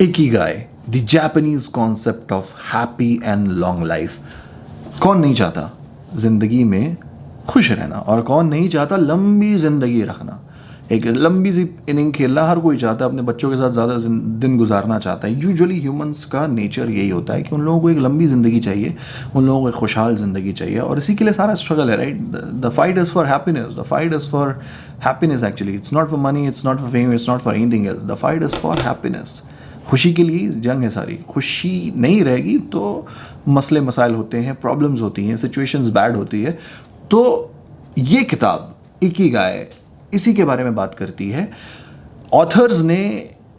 Ikigai, the Japanese concept of happy and long life. कौन नहीं चाहता जिंदगी में खुश रहना, और कौन नहीं चाहता लंबी जिंदगी रखना। एक लंबी सी इनिंग खेलना हर कोई चाहता है, अपने बच्चों के साथ ज़्यादा दिन गुजारना चाहता है। यूजुअली ह्यूमंस का नेचर यही होता है कि उन लोगों को एक लंबी ज़िंदगी चाहिए, उन लोगों को एक खुशहाल ज़िंदगी चाहिए, और इसी के लिए सारा स्ट्रगल है, right. The fight is for happiness, the fight is for happiness actually. It's not for money, it's not for fame, it's not for anything else. The fight is for happiness. खुशी के लिए जंग है सारी। खुशी नहीं रहेगी तो मसले मसाइल होते हैं, प्रॉब्लम्स होती हैं, सिचुएशंस बैड होती है। तो ये किताब इकिगाई इसी के बारे में बात करती है। ऑथर्स ने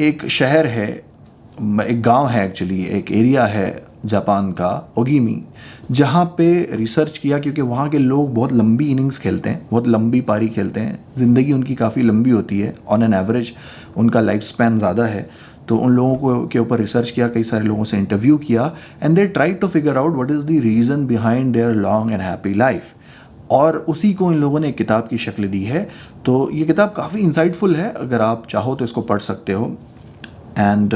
एक शहर है, एक गांव है एक्चुअली, एक एरिया है जापान का, ओगिमी, जहाँ पे रिसर्च किया, क्योंकि वहाँ के लोग बहुत लंबी इनिंग्स खेलते हैं, बहुत लंबी पारी खेलते हैं, ज़िंदगी उनकी काफ़ी लंबी होती है, ऑन एन एवरेज उनका लाइफ स्पैन ज़्यादा है। तो उन लोगों को के ऊपर रिसर्च किया, कई सारे लोगों से इंटरव्यू किया, and they try to figure out what is the reason behind their long and happy life, और उसी को इन लोगों ने एक किताब की शक्ल दी है। तो ये किताब काफ़ी इंसाइटफुल है, अगर आप चाहो तो इसको पढ़ सकते हो। एंड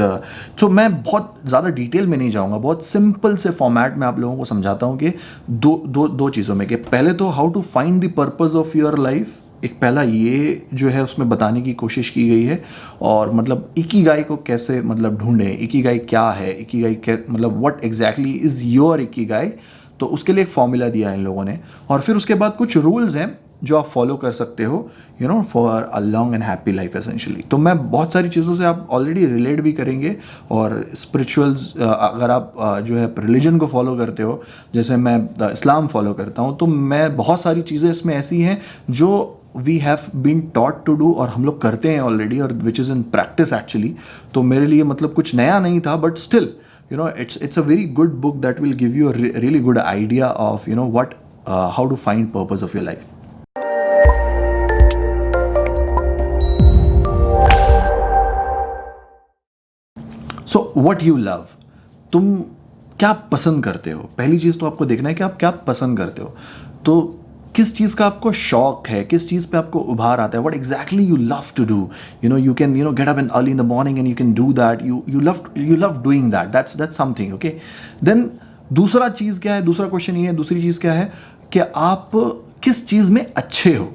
तो मैं बहुत ज़्यादा डिटेल में नहीं जाऊँगा, बहुत सिंपल से फॉर्मेट में आप लोगों को समझाता हूँ कि दो चीज़ों में, कि पहले तो how to find the purpose of your life, एक पहला ये जो है उसमें बताने की कोशिश की गई है, और मतलब इकिगाई को कैसे मतलब ढूंढें, इकिगाई क्या है, इकिगाई क्या मतलब what exactly is your Ikigai. तो उसके लिए एक फॉर्मूला दिया है इन लोगों ने, और फिर उसके बाद कुछ रूल्स हैं जो आप फॉलो कर सकते हो, you know, for a long and happy life essentially. तो मैं बहुत सारी चीज़ों से आप ऑलरेडी रिलेट भी करेंगे, और स्पिरिचुअल्स अगर आप जो है रिलीजन को फॉलो करते हो, जैसे मैं इस्लाम फॉलो करता हूँ, तो मैं बहुत सारी चीज़ें इसमें ऐसी हैं जो we have been taught to do, और हम लोग करते हैं ऑलरेडी, और which is in practice actually. तो मेरे लिए मतलब कुछ नया नहीं था, but still you know it's a very good book that will give you a really good idea of, you know, what how to find purpose of your life. So what you love, तुम क्या पसंद करते हो। पहली चीज़ तो आपको देखना है कि आप क्या पसंद करते हो। तो किस चीज़ का आपको शौक है, किस चीज़ पे आपको उभार आता है, what exactly you love to do. You know you can get up in early in the morning and you can do that, you love doing that, that's something, okay. Then दूसरा चीज़ क्या है, दूसरा क्वेश्चन ये है, दूसरी चीज़ क्या है कि आप किस चीज़ में अच्छे हो।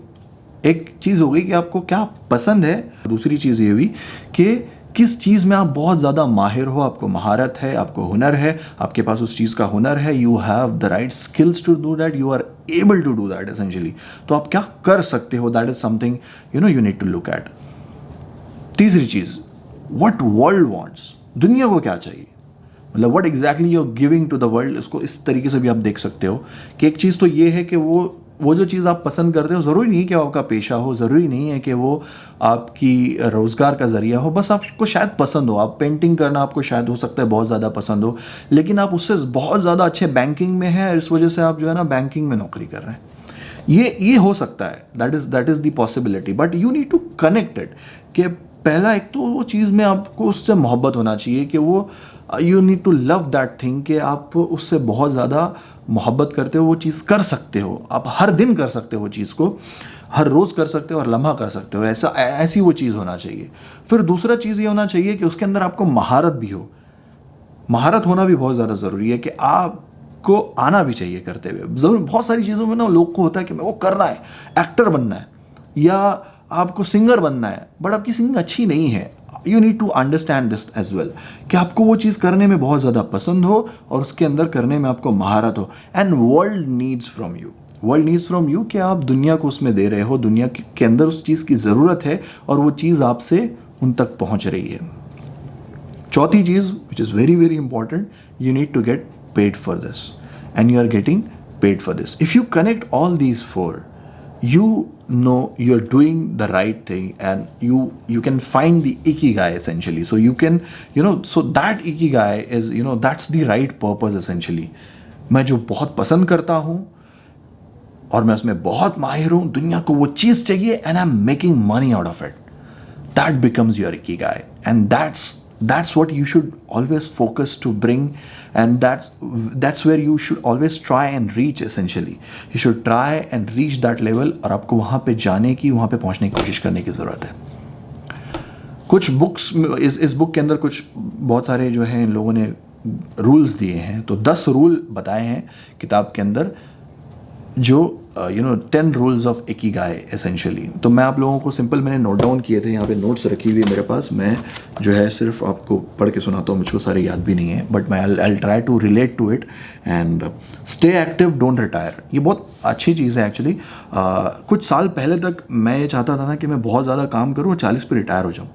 एक चीज़ हो गई कि आपको क्या पसंद है, दूसरी चीज़ ये हुई कि किस चीज़ में आप बहुत ज़्यादा माहिर हो, आपको महारत है, आपको हुनर है, आपके पास उस चीज़ का हुनर है, you have the right skills to do that, you are able to do that essentially. तो आप क्या कर सकते हो, that is something you need to look at. तीसरी चीज़, व्हाट वर्ल्ड वांट्स, दुनिया को क्या चाहिए, मतलब what exactly you are giving to the world. इसको इस तरीके से भी आप देख सकते हो कि एक चीज़ तो ये है कि वो जो चीज़ आप पसंद करते हो, ज़रूरी नहीं है कि वो आपका पेशा हो, ज़रूरी नहीं है कि वो आपकी रोज़गार का ज़रिया हो, बस आपको शायद पसंद हो। आप पेंटिंग करना आपको शायद हो सकता है बहुत ज़्यादा पसंद हो, लेकिन आप उससे बहुत ज़्यादा अच्छे बैंकिंग में हैं, इस वजह से आप जो है ना बैंकिंग में नौकरी कर रहे हैं। ये हो सकता है, that is the possibility, but you need to connect it. कि पहला एक तो वो चीज़ में आपको उससे मोहब्बत होना चाहिए, कि वो you need to love that thing, कि आप उससे बहुत ज़्यादा मोहब्बत करते हो, वो चीज़ कर सकते हो, आप हर दिन कर सकते हो वो चीज़ को, हर रोज़ कर सकते हो, और लम्हा कर सकते हो, ऐसी वो चीज़ होना चाहिए। फिर दूसरा चीज़ ये होना चाहिए कि उसके अंदर आपको महारत भी हो। महारत होना भी बहुत ज़्यादा ज़रूरी है, कि आपको आना भी चाहिए करते हुए। ज़रूर बहुत सारी चीज़ों में ना लोग को होता है कि मैं वो करना है, एक्टर बनना है, या आपको सिंगर बनना है, बट आपकी सिंगिंग अच्छी नहीं है। You need to understand this as well, कि आपको वो चीज़ करने में बहुत ज़्यादा पसंद हो, और उसके अंदर करने में आपको महारत हो। And world needs from you, कि आप दुनिया को उसमें दे रहे हो, दुनिया के अंदर उस चीज़ की ज़रूरत है, और वो चीज़ आपसे उन तक पहुँच रही है। चौथी चीज़ which is very very important, you need to get paid for this, and you are getting paid for this. If you connect all these four, you know you're doing the right thing, and you can find the ikigai essentially. So you can, so that ikigai is, that's the right purpose essentially. मैं जो बहुत पसंद करता हूँ और मैं उसमें बहुत माहिर हूँ, दुनिया को वो चीज़ चाहिए, and I'm making money out of it, that becomes your ikigai, and that's what you should always focus to bring, and that's where you should always try and reach essentially. You should try and reach that level, और आपको वहाँ पे जाने की, वहाँ पे पहुँचने की कोशिश करने की ज़रूरत है। कुछ बुक्स, इस बुक के अंदर कुछ बहुत सारे जो हैं इन लोगों ने रूल्स दिए हैं। तो 10 रूल बताए हैं किताब के अंदर, जो 10 रूल्स ऑफ इकिगाई एसेंशियली। तो मैं आप लोगों को सिंपल मैंने नोट डाउन किए थे, यहाँ पे नोट्स रखी हुई है मेरे पास। मैं जो है सिर्फ आपको पढ़ के सुनाता हूँ, मुझको सारे याद भी नहीं है, बट मैं I try to relate to it. And stay active, don't retire. ये बहुत अच्छी चीज़ है एक्चुअली। कुछ साल पहले तक मैं ये चाहता था ना कि मैं बहुत ज़्यादा काम करूँ और 40 पे रिटायर हो जाऊँ,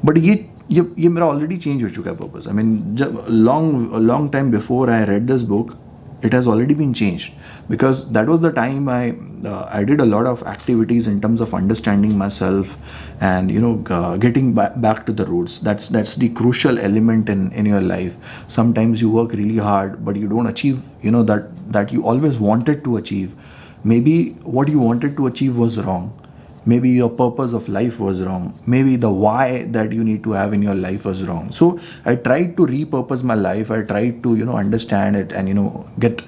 बट ये मेरा ऑलरेडी चेंज हो चुका है पर्पस। आई मीन जब long time before I read this book, it has already been changed, because that was the time I did a lot of activities in terms of understanding myself and getting back to the roots. That's the crucial element in your life. Sometimes you work really hard but you don't achieve that you always wanted to achieve. Maybe what you wanted to achieve was wrong. Maybe your purpose of life was wrong. Maybe the why that you need to have in your life was wrong. So I tried to repurpose my life. I tried to understand it and get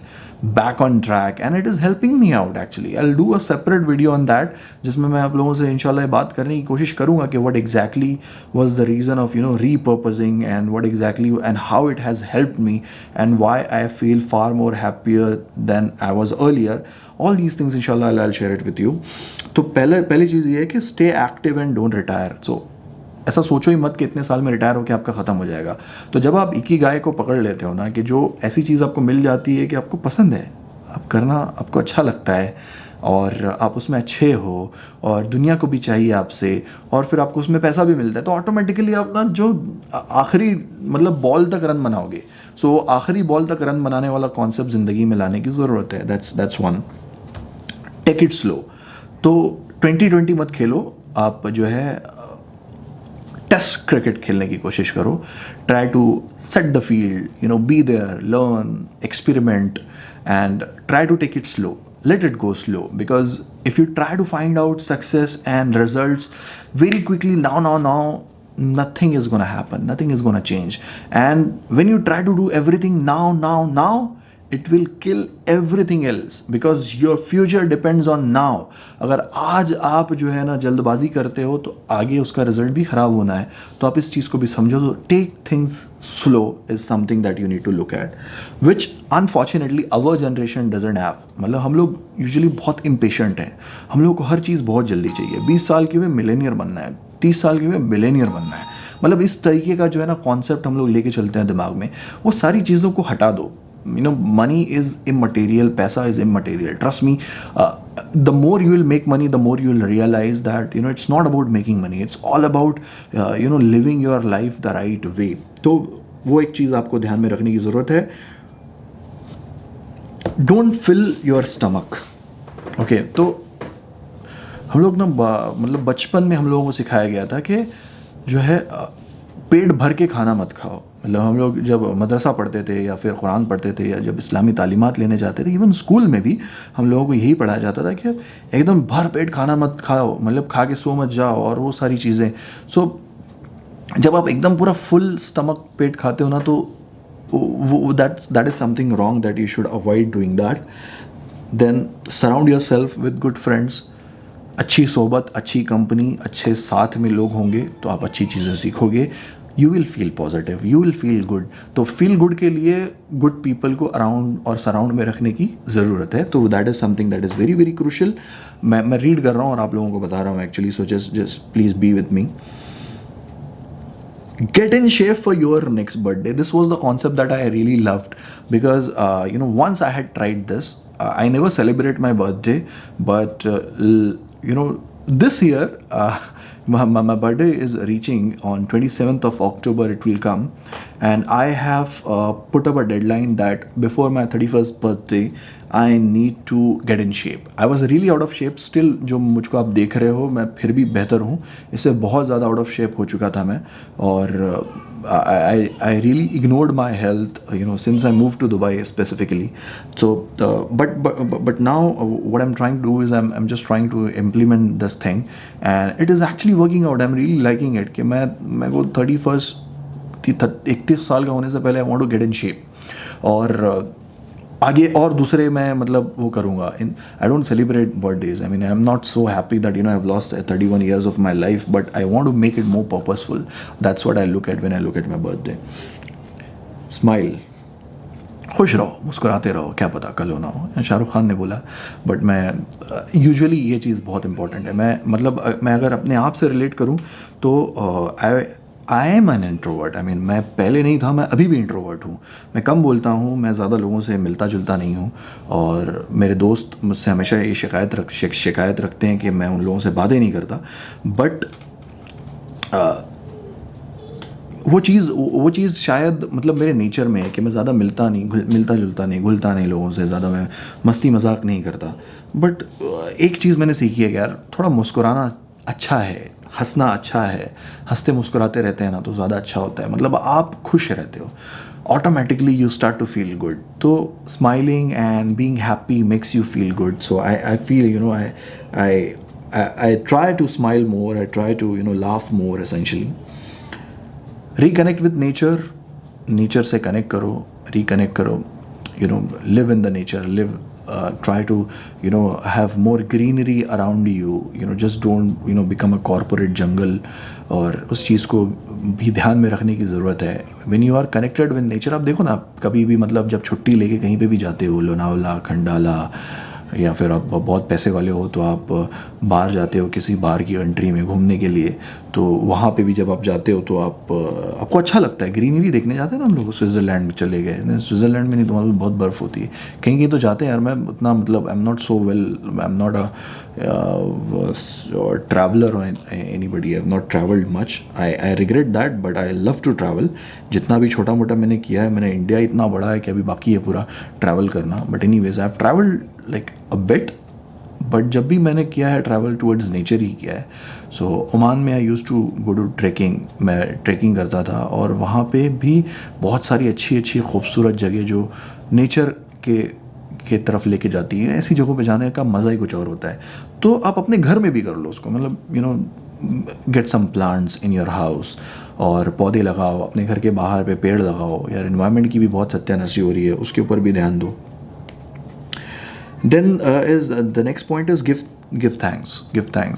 back on track, and it is helping me out actually. I'll do a separate video on that, जिसमें मैं आप लोगों से इंशाल्लाह बात करने की कोशिश करूँगा कि what exactly was the reason of repurposing, and what exactly and how it has helped me, and why I feel far more happier than I was earlier. All these things inshallah I'll share it with you. तो पहली चीज़ ये है कि stay active and don't retire. So ऐसा सोचो ही मत कि इतने साल में रिटायर होकर आपका ख़त्म हो जाएगा। तो जब आप इकिगाई को पकड़ लेते हो ना, कि जो ऐसी चीज़ आपको मिल जाती है कि आपको पसंद है, आप करना आपको अच्छा लगता है और आप उसमें अच्छे हो और दुनिया को भी चाहिए आपसे, और फिर आपको उसमें पैसा भी मिलता है, तो ऑटोमेटिकली आप ना जो आखिरी मतलब बॉल तक रन बनाओगे। सो आखिरी बॉल तक रन बनाने वाला कॉन्सेप्ट ज़िंदगी में लाने की ज़रूरत है। That's one. Take it slow. तो 2020 मत खेलो, आप जो है टेस्ट क्रिकेट खेलने की कोशिश करो। Try to set the field, be there, learn, experiment, and try to take it slow. Let it go slow, because if you try to find out success and results very quickly, now, nothing is going to happen, nothing is going to change. And when you try to do everything now, it will kill everything else, because your future depends on now. अगर आज आप जो है ना जल्दबाजी करते हो तो आगे उसका रिजल्ट भी ख़राब होना है। तो आप इस चीज़ को भी समझो। तो take things slow is something that you need to look at, which unfortunately our generation doesn't have. मतलब हम लोग यूजुअली बहुत इम्पेशेंट हैं, हम लोग को हर चीज़ बहुत जल्दी चाहिए। 20 साल के हुए मिलेनियर बनना है, 30 साल के हुए बिलेनियर बनना है। मतलब इस तरीके का जो है ना कॉन्सेप्ट हम लोग लेके चलते हैं दिमाग में। वो सारी चीज़ों को हटा दो। Money is immaterial, paisa is immaterial. Trust me, the more you will make money, the more you will realize that it's not about making money. It's all about living your life the right way. तो वो एक चीज़ आपको ध्यान में रखने की ज़रूरत है। Don't fill your stomach. Okay, तो हम लोग ना मतलब बचपन में हम लोगों को सिखाया गया था कि जो है पेट भर के खाना मत खाओ। मतलब हम लोग जब मदरसा पढ़ते थे या फिर कुरान पढ़ते थे या जब इस्लामी तालीमात लेने जाते थे, इवन स्कूल में भी हम लोगों को यही पढ़ाया जाता था कि एकदम भर पेट खाना मत खाओ, मतलब खा के सो मत जाओ और वो सारी चीज़ें। सो जब आप एकदम पूरा फुल स्टमक पेट खाते हो ना, तो that is something wrong, that you should avoid doing that. Then surround yourself with good friends. अच्छी सोबत, अच्छी कंपनी, अच्छे साथ में लोग होंगे तो आप अच्छी चीज़ें सीखोगे। You will feel positive, you will feel good. तो फील गुड के लिए गुड पीपल को अराउंड और सराउंड में रखने की ज़रूरत है। तो that is something that is very very crucial. मैं रीड कर रहा हूँ और आप लोगों को बता रहा हूँ actually, so just please be with me. Get in shape for your next birthday. This was the concept that I really loved, because once I had tried this. I never celebrate my birthday, but this year my birthday is reaching on 27th of October. It will come, and I have put up a deadline that before my 31st birthday I need to get in shape. I was really out of shape. Still जो मुझको आप देख रहे हो, मैं फिर भी बेहतर हूँ। इससे बहुत ज़्यादा आउट ऑफ शेप हो चुका था मैं, और I really ignored my health, since I moved to Dubai specifically. So, but now what I'm trying to do is I'm just trying to implement this thing, and it is actually working out. I'm really liking it. कि मैं वो 31 साल का होने से पहले I want to get in shape, और आगे और दूसरे मैं मतलब वो करूँगा इन I don't celebrate birthdays I mean I am not so happy that you know I have lost 31 years of my life but I want to make it more purposeful that's what I look at when I look at my birthday smile खुश रहो मुस्कुराते रहो क्या पता कल होना हो शाहरुख खान ने बोला बट मैं यूजुअली ये चीज़ बहुत इंपॉर्टेंट है मैं मतलब मैं अगर अपने आप से रिलेट करूँ तो I am an introvert I mean मैं पहले नहीं था मैं अभी भी इंट्रोवर्ट हूँ मैं कम बोलता हूँ मैं ज़्यादा लोगों से मिलता जुलता नहीं हूँ और मेरे दोस्त मुझसे हमेशा ये शिकायत रखते हैं कि मैं उन लोगों से बातें नहीं करता बट वो चीज़ शायद मतलब मेरे नेचर में है कि मैं ज़्यादा मिलता जुलता नहीं घुलता नहीं लोगों से ज़्यादा मैं मस्ती मजाक नहीं करता बट एक चीज़ मैंने सीखी है कि यार थोड़ा मुस्कुराना अच्छा है हंसना अच्छा है हंसते मुस्कुराते रहते हैं ना तो ज़्यादा अच्छा होता है मतलब आप खुश रहते हो automatically you start to feel good तो smiling and being happy makes you feel good so I feel you know I try to smile more I try to you know laugh more essentially reconnect with nature से reconnect करो you know live in the nature try to have more greenery around you just don't become a corporate jungle और उस चीज़ को भी ध्यान में रखने की ज़रूरत है when you are connected with nature आप देखो ना कभी भी मतलब जब छुट्टी लेके कहीं पे भी जाते हो लोनावला खंडाला या फिर आप बहुत पैसे वाले हो तो आप बाहर जाते हो किसी बार की कंट्री में घूमने के लिए तो वहाँ पे भी जब आप जाते हो तो आपको अच्छा लगता है ग्रीनरी देखने जाते हैं ना हम लोग स्विट्ज़रलैंड में चले गए स्विट्ज़रलैंड में नहीं तो वहाँ पे बहुत बर्फ़ होती है कहीं तो जाते हैं यार मैं उतना मतलब I am not so well I am not a traveller anybody I have not travelled much I regret that but I love to travel जितना भी छोटा मोटा मैंने किया है मैंने इंडिया इतना बड़ा है कि अभी बाकी है पूरा ट्रैवल करना but anyways I have travelled like a bit but जब भी मैंने किया है ट्रैवल टूवर्ड्स नेचर ही किया है सो ओमान में I use to go to trekking मैं ट्रैकिंग करता था और वहाँ पे भी बहुत सारी अच्छी खूबसूरत जगह जो नेचर के तरफ लेके जाती है ऐसी जगहों पे जाने का मज़ा ही कुछ और होता है तो आप अपने घर में भी कर लो उसको मतलब get some plants in your house और पौधे लगाओ अपने घर के बाहर पे पेड़ लगाओ यार एनवायरनमेंट की भी बहुत सत्यानाशी हो रही है उसके ऊपर भी ध्यान दो Then is the next point is give thanks.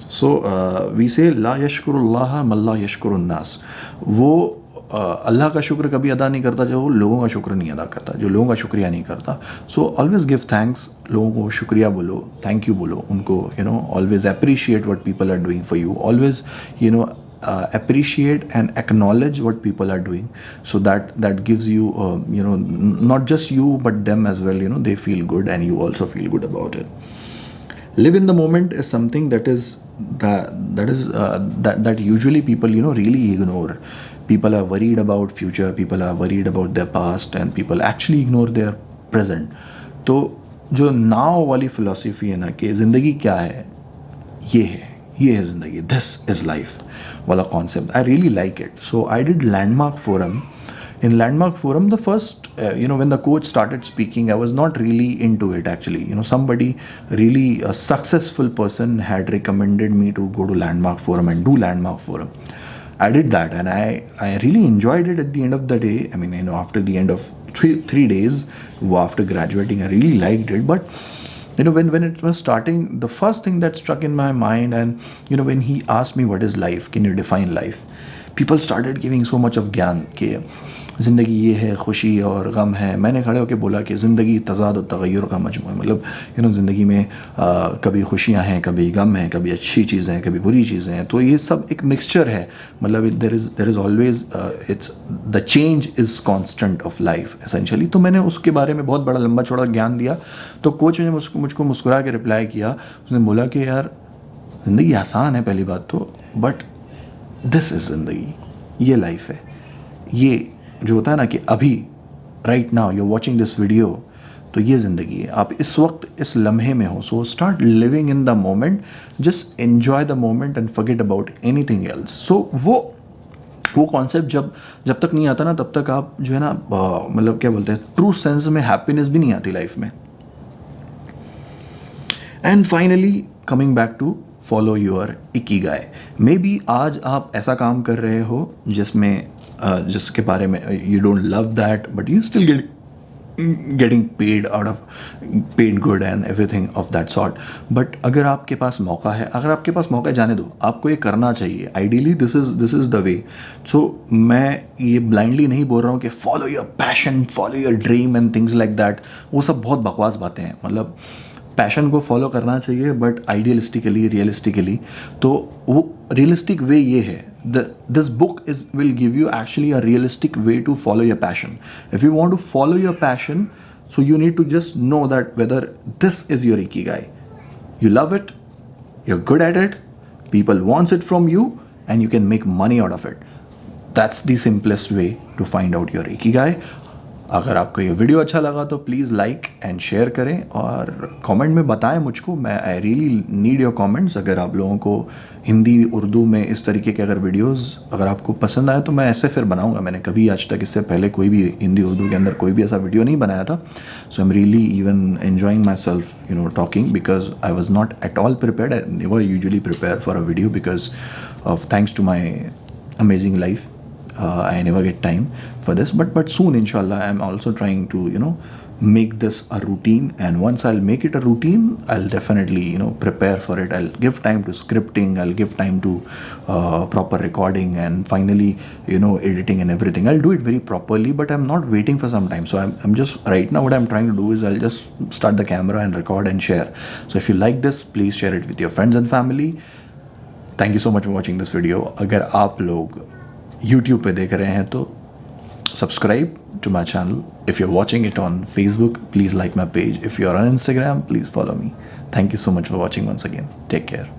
So we say la yashkurullah man la yashkurun nas. वो अल्लाह का शुक्र कभी अदा नहीं करता जो लोगों का शुक्र नहीं अदा करता जो लोगों का शुक्रिया नहीं करता सो ऑलवेज गिव थैंक्स लोगों को शुक्रिया बोलो थैंक यू बोलो उनको always appreciate what people are doing for you always appreciate and acknowledge what people are doing so that gives you not just you but them as well they feel good and you also feel good about it live in the moment is something that usually people really ignore people are worried about future people are worried about their past and people actually ignore their present तो जो नाव वाली philosophy है ना कि ज़िंदगी क्या है ये है ज़िंदगी दिस इज़ लाइफ वाला concept I really like it so I did landmark forum in landmark forum the first when the coach started speaking I was not really into it actually somebody really a successful person had recommended me to go to landmark forum and do landmark forum I did that and I really enjoyed it at the end of the day I mean after the end of three days after graduating I really liked it but when it was starting the first thing that struck in my mind and when he asked me what is life can you define life people started giving so much of ज्ञान कि ज़िंदगी ये है खुशी और गम है मैंने खड़े होकर बोला कि ज़िंदगी तज़ाद और तग़य्युर का मजमू है मतलब ज़िंदगी में कभी खुशियाँ हैं कभी गम हैं कभी अच्छी चीज़ें हैं कभी बुरी चीज़ें हैं तो ये सब एक मिक्सचर है मतलब there is always it's the change is constant of life essentially तो मैंने उसके बारे में बहुत बड़ा लंबा चौड़ा ज्ञान दिया तो कोच ने मुझको मुस्कुरा के रिप्लाई किया उसने बोला कि यार ज़िंदगी आसान है पहली बात तो बट दिस इज़ ज़िंदगी ये लाइफ है ये जो होता है ना कि अभी right now you watching this video तो ये ज़िंदगी है आप इस वक्त इस लम्हे में हो so start living in the moment just enjoy the moment and forget about anything else so वो कॉन्सेप्ट जब तक नहीं आता ना तब तक आप जो है ना मतलब क्या बोलते हैं ट्रू सेंस में हैप्पीनेस भी नहीं आती लाइफ में and finally coming back to follow your ikigai maybe आज आप ऐसा काम कर रहे हो जिसके बारे में you don't love that but you still getting paid out of paid good and everything of that sort. But अगर आपके पास मौका है, अगर आपके पास मौका है, जाने दो, आपको ये करना चाहिए. Ideally this is the way. So मैं ये ब्लाइंडली नहीं बोल रहा हूँ कि follow your passion, follow your dream and things like that. वो सब बहुत बकवास बातें हैं. मतलब पैशन को फॉलो करना चाहिए बट आइडियलिस्टिकली, रियलिस्टिकली. तो वो रियलिस्टिक वे ये है, this book will give you actually a realistic way to follow your passion. If you want to follow your passion, so you need to just know that whether this is your ikigai. You love it, you're good at it, people wants it from you, and you can make money out of it. That's the simplest way to find out your ikigai. अगर आपको ये video अच्छा लगा तो please like and share करें और comment में बताएं मुझको. मैं I really need your comments. अगर आप लोगों को हिंदी उर्दू में इस तरीके के अगर वीडियोस अगर आपको पसंद आए तो मैं ऐसे फिर बनाऊंगा. मैंने कभी आज तक इससे पहले कोई भी हिंदी उर्दू के अंदर कोई भी ऐसा वीडियो नहीं बनाया था. So I am really even enjoying myself talking because I was not at all prepared. I never usually prepare for a video because of thanks to my amazing life. I never get time for this, but soon inshallah I'm also trying to make this a routine, and once I'll make it a routine I'll definitely prepare for it. I'll give time to scripting, I'll give time to proper recording, and finally editing and everything. I'll do it very properly, but I'm not waiting for some time. So I'm just right now what I'm trying to do is I'll just start the camera and record and share. So if you like this, please share it with your friends and family. Thank you so much for watching this video. अगर आप लोग YouTube पे देख रहे हैं तो subscribe to my channel. If you are watching it on Facebook, please like my page. If you are on Instagram, please follow me. Thank you so much for watching once again. Take care.